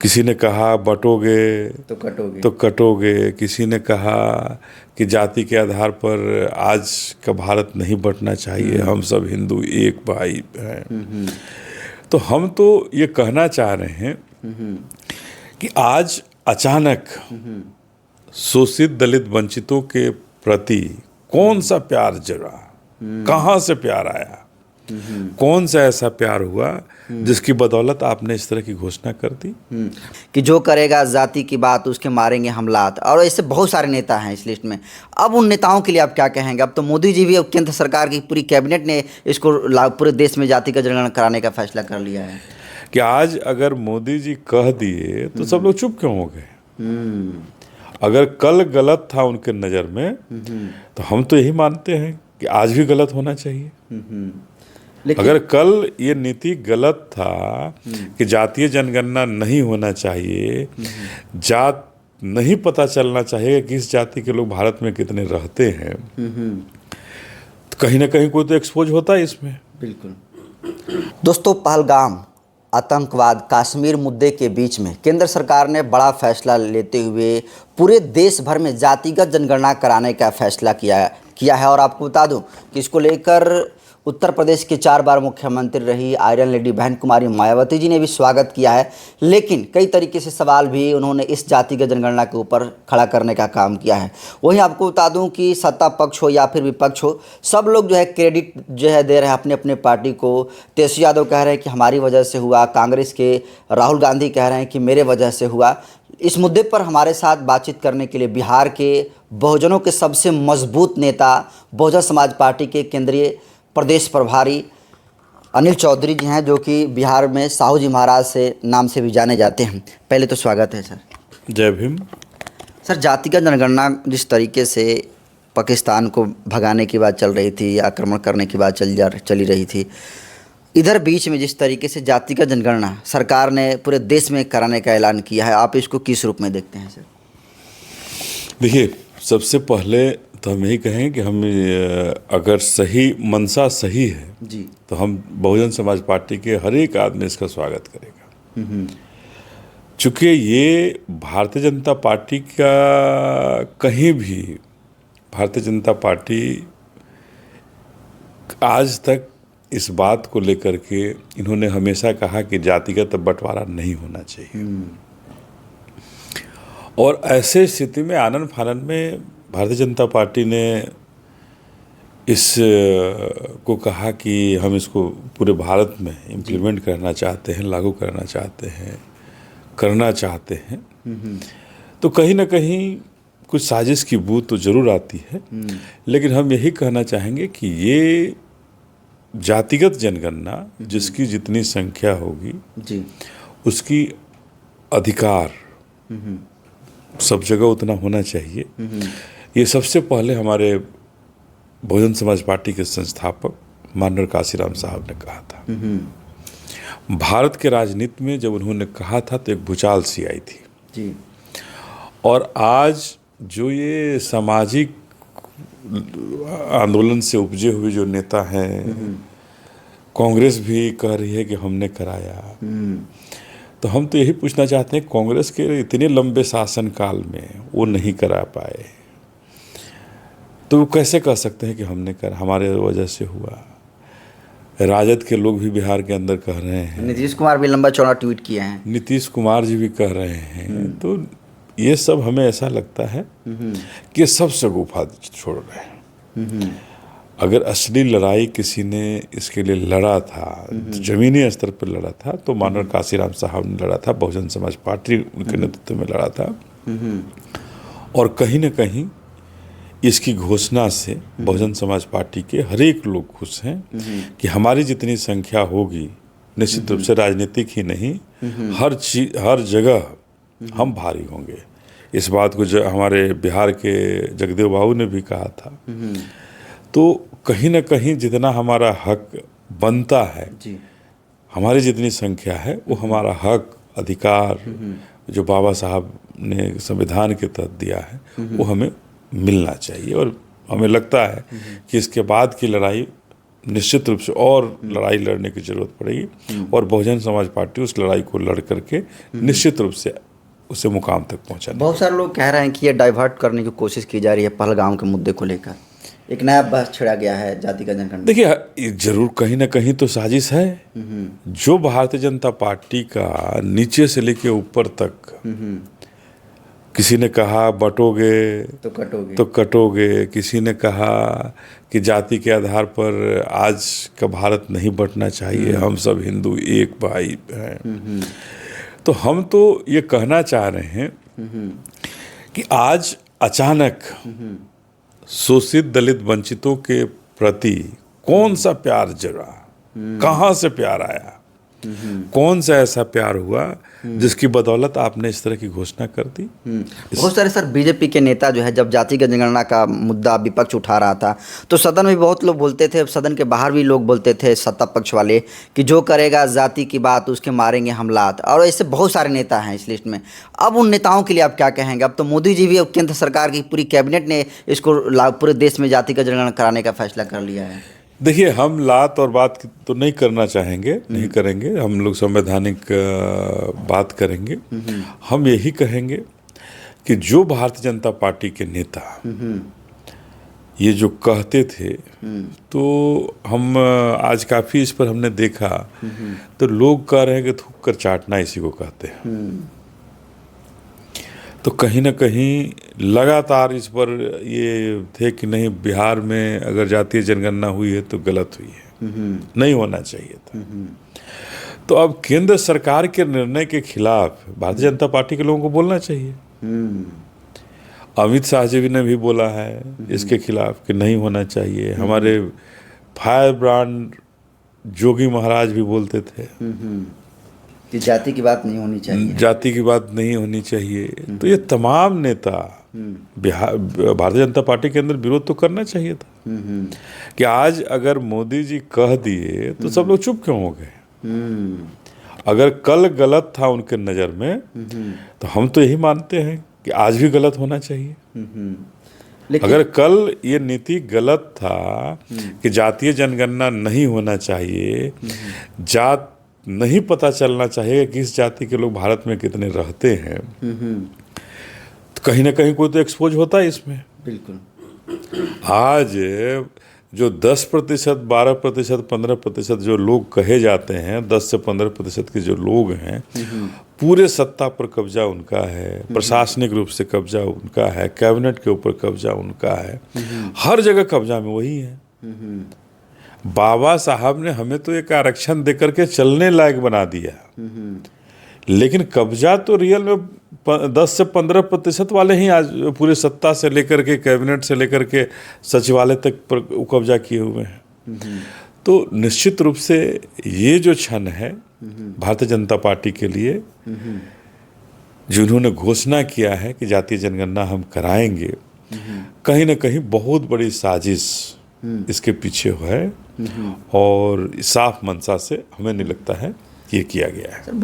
किसी ने कहा बटोगे तो कटोगे, किसी ने कहा कि जाति के आधार पर आज का भारत नहीं बंटना चाहिए, हम सब हिंदू एक भाई हैं। तो हम तो ये कहना चाह रहे हैं कि आज अचानक शोषित दलित वंचितों के प्रति कौन सा प्यार जगा, कहाँ से प्यार आया, कौन सा ऐसा प्यार हुआ जिसकी बदौलत आपने इस तरह की घोषणा कर दी कि जो करेगा जाति की बात उसके मारेंगे हम लात। और ऐसे बहुत सारे नेता हैं इस लिस्ट में। अब उन नेताओं के लिए आप क्या कहेंगे? अब तो मोदी जी भी, अब केंद्र सरकार की पूरी कैबिनेट ने इसको पूरे देश में जाति का जनगणना कराने का फैसला कर लिया है कि आज अगर मोदी जी कह दिए तो सब लोग चुप क्यों हो गए? अगर कल गलत था उनके नज़र में तो हम तो यही मानते हैं कि आज भी गलत होना चाहिए। अगर कल ये नीति गलत था कि जातीय जनगणना नहीं होना चाहिए, जात नहीं पता चलना चाहिए कि किस जाति के लोग भारत में कितने रहते हैं, तो कहीं ना कहीं कोई तो एक्सपोज होता है इसमें। बिल्कुल। दोस्तों, पहलगाम आतंकवाद कश्मीर मुद्दे के बीच में केंद्र सरकार ने बड़ा फैसला लेते हुए पूरे देश भर में जातिगत जनगणना कराने का फैसला किया है। और आपको बता दूं कि इसको लेकर उत्तर प्रदेश के 4 बार मुख्यमंत्री रही आयरन लेडी बहन कुमारी मायावती जी ने भी स्वागत किया है। लेकिन कई तरीके से सवाल भी उन्होंने इस जातिगत जनगणना के ऊपर खड़ा करने का काम किया है। वहीं आपको बता दूं कि सत्ता पक्ष हो या फिर विपक्ष हो, सब लोग जो है क्रेडिट जो है दे रहे हैं अपने अपने पार्टी को। तेजस्वी यादव कह रहे हैं कि हमारी वजह से हुआ, कांग्रेस के राहुल गांधी कह रहे हैं कि मेरे वजह से हुआ। इस मुद्दे पर हमारे साथ बातचीत करने के लिए बिहार के बहुजनों के सबसे मजबूत नेता, बहुजन समाज पार्टी के केंद्रीय प्रदेश प्रभारी अनिल चौधरी जी हैं, जो कि बिहार में साहू जी महाराज से नाम से भी जाने जाते हैं। पहले तो स्वागत है सर। जय भीम। सर, जातिगत जनगणना जिस तरीके से पाकिस्तान को भगाने की बात चल रही थी, आक्रमण करने की बात चली रही थी, इधर बीच में जिस तरीके से जातिगत जनगणना सरकार ने पूरे देश में कराने का ऐलान किया है, आप इसको किस रूप में देखते हैं सर? देखिए, सबसे पहले तो हम यही कहें कि हम अगर सही मंशा सही है जी, तो हम बहुजन समाज पार्टी के हर एक आदमी इसका स्वागत करेगा। चूँकि ये भारतीय जनता पार्टी का कहीं भी, भारतीय जनता पार्टी आज तक इस बात को लेकर के इन्होंने हमेशा कहा कि जातिगत बंटवारा नहीं होना चाहिए। और ऐसे स्थिति में आनन फानन में भारतीय जनता पार्टी ने इस को कहा कि हम इसको पूरे भारत में इम्प्लीमेंट करना चाहते हैं, लागू करना चाहते हैं। तो कहीं ना कहीं कुछ साजिश की बूत तो जरूर आती है। लेकिन हम यही कहना चाहेंगे कि ये जातिगत जनगणना जिसकी जितनी संख्या होगी जी, उसकी अधिकार सब जगह उतना होना चाहिए। ये सबसे पहले हमारे बहुजन समाज पार्टी के संस्थापक माननीय काशीराम साहब ने कहा था। भारत के राजनीति में जब उन्होंने कहा था तो एक भूचाल सी आई थी जी। और आज जो ये सामाजिक आंदोलन से उपजे हुए जो नेता हैं, कांग्रेस भी कह रही है कि हमने कराया, तो हम तो यही पूछना चाहते हैं, कांग्रेस के इतने लंबे शासनकाल में वो नहीं करा पाए तो वो कैसे कह सकते हैं कि हमने करा, हमारे वजह से हुआ? राजद के लोग भी बिहार के अंदर कह रहे हैं, नीतीश कुमार भी लंबा चौड़ा ट्वीट किए हैं, नीतीश कुमार जी भी कह रहे हैं। तो ये सब हमें ऐसा लगता है कि सब शगुफा छोड़ रहे हैं। अगर असली लड़ाई किसी ने इसके लिए लड़ा था, जमीनी स्तर पर लड़ा था, तो माननीय काशीराम साहब ने लड़ा था, बहुजन समाज पार्टी उनके नेतृत्व में लड़ा था। और कहीं ना कहीं इसकी घोषणा से बहुजन समाज पार्टी के हर एक लोग खुश हैं कि हमारी जितनी संख्या होगी, निश्चित रूप से राजनीतिक ही नहीं, हर जगह हम भारी होंगे। इस बात को हमारे बिहार के जगदेव बाबू ने भी कहा था। तो कहीं ना कहीं जितना हमारा हक बनता है जी, हमारी जितनी संख्या है वो हमारा हक, अधिकार जो बाबा साहब ने संविधान के तहत दिया है वो हमें मिलना चाहिए। और हमें लगता है कि इसके बाद की लड़ाई निश्चित रूप से और लड़ाई लड़ने की जरूरत पड़ेगी और बहुजन समाज पार्टी उस लड़ाई को लड़ करके निश्चित रूप से उसे मुकाम तक पहुंचाने। बहुत सारे लोग कह रहे हैं कि ये डाइवर्ट करने की कोशिश की जा रही है पहलगाम के मुद्दे को लेकर, एक नया बहस छिड़ा गया है जाति का जनगणना। देखिए, ये जरूर कहीं ना कहीं तो साजिश है। जो भारतीय जनता पार्टी का नीचे से लेके ऊपर तक, किसी ने कहा बटोगे तो कटोगे, किसी ने कहा कि जाति के आधार पर आज का भारत नहीं बंटना चाहिए, हम सब हिंदू एक भाई हैं। तो हम तो ये कहना चाह रहे हैं कि आज अचानक शोषित दलित वंचितों के प्रति कौन सा प्यार जगा, कहाँ से प्यार आया, कौन सा ऐसा प्यार हुआ जिसकी बदौलत आपने इस तरह की घोषणा कर दी। बहुत सारे सर बीजेपी के नेता जो है जब जातिगत जनगणना का मुद्दा विपक्ष उठा रहा था तो सदन में बहुत लोग बोलते थे, सदन के बाहर भी लोग बोलते थे सत्ता पक्ष वाले कि जो करेगा जाति की बात उसके मारेंगे हम लात, और ऐसे बहुत सारे नेता हैं इस लिस्ट में। अब उन नेताओं के लिए आप क्या कहेंगे? अब तो मोदी जी भी, अब केंद्र सरकार की पूरी कैबिनेट ने इसको पूरे देश में जातिगत जनगणना कराने का फैसला कर लिया है। देखिए, हम लात और बात तो नहीं करना चाहेंगे, नहीं करेंगे। हम लोग संवैधानिक बात करेंगे। हम यही कहेंगे कि जो भारतीय जनता पार्टी के नेता ये जो कहते थे, तो हम आज काफ़ी इस पर हमने देखा तो लोग कह रहे हैं कि थूक कर चाटना इसी को कहते हैं। तो कहीं ना कहीं लगातार इस पर ये थे कि नहीं, बिहार में अगर जातीय जनगणना हुई है तो गलत हुई है, नहीं होना चाहिए था। तो अब केंद्र सरकार के निर्णय के खिलाफ भारतीय जनता पार्टी के लोगों को बोलना चाहिए। अमित शाह जी ने भी बोला है इसके खिलाफ कि नहीं होना चाहिए। हमारे फायर ब्रांड जोगी महाराज भी बोलते थे कि जाति की बात नहीं होनी चाहिए, जाति की बात नहीं होनी चाहिए। तो ये तमाम नेता बिहार भारतीय जनता पार्टी के अंदर विरोध तो करना चाहिए था कि आज अगर मोदी जी कह दिए तो सब लोग चुप क्यों हो गए। अगर कल गलत था उनके नज़र में तो हम तो यही मानते हैं कि आज भी गलत होना चाहिए। अगर कल ये नीति गलत था कि जातीय जनगणना नहीं होना चाहिए, जात नहीं पता चलना चाहिए कि किस जाति के लोग भारत में कितने रहते हैं, तो कहीं ना कहीं कोई तो एक्सपोज होता है इसमें। बिल्कुल। आज जो 10%, 12%, 15% जो लोग कहे जाते हैं, 10 से 15% के जो लोग हैं, पूरे सत्ता पर कब्जा उनका है, प्रशासनिक रूप से कब्जा उनका है, कैबिनेट के ऊपर कब्जा उनका है, हर जगह कब्जा में वही है। बाबा साहब ने हमें तो एक आरक्षण देकर के चलने लायक बना दिया, लेकिन कब्जा तो रियल में 10 से 15% वाले ही आज पूरे सत्ता से लेकर के, कैबिनेट से लेकर के जिसवालय तक कब्जा किए हुए हैं। तो निश्चित रूप से ये जो क्षण है भारतीय जनता पार्टी के लिए, जिन्होंने घोषणा किया है कि जातीय जनगणना हम कराएंगे, कहीं ना कहीं बहुत बड़ी साजिश इसके पीछे है और साफ मंशा से हमें नहीं लगता है कि ये किया गया है।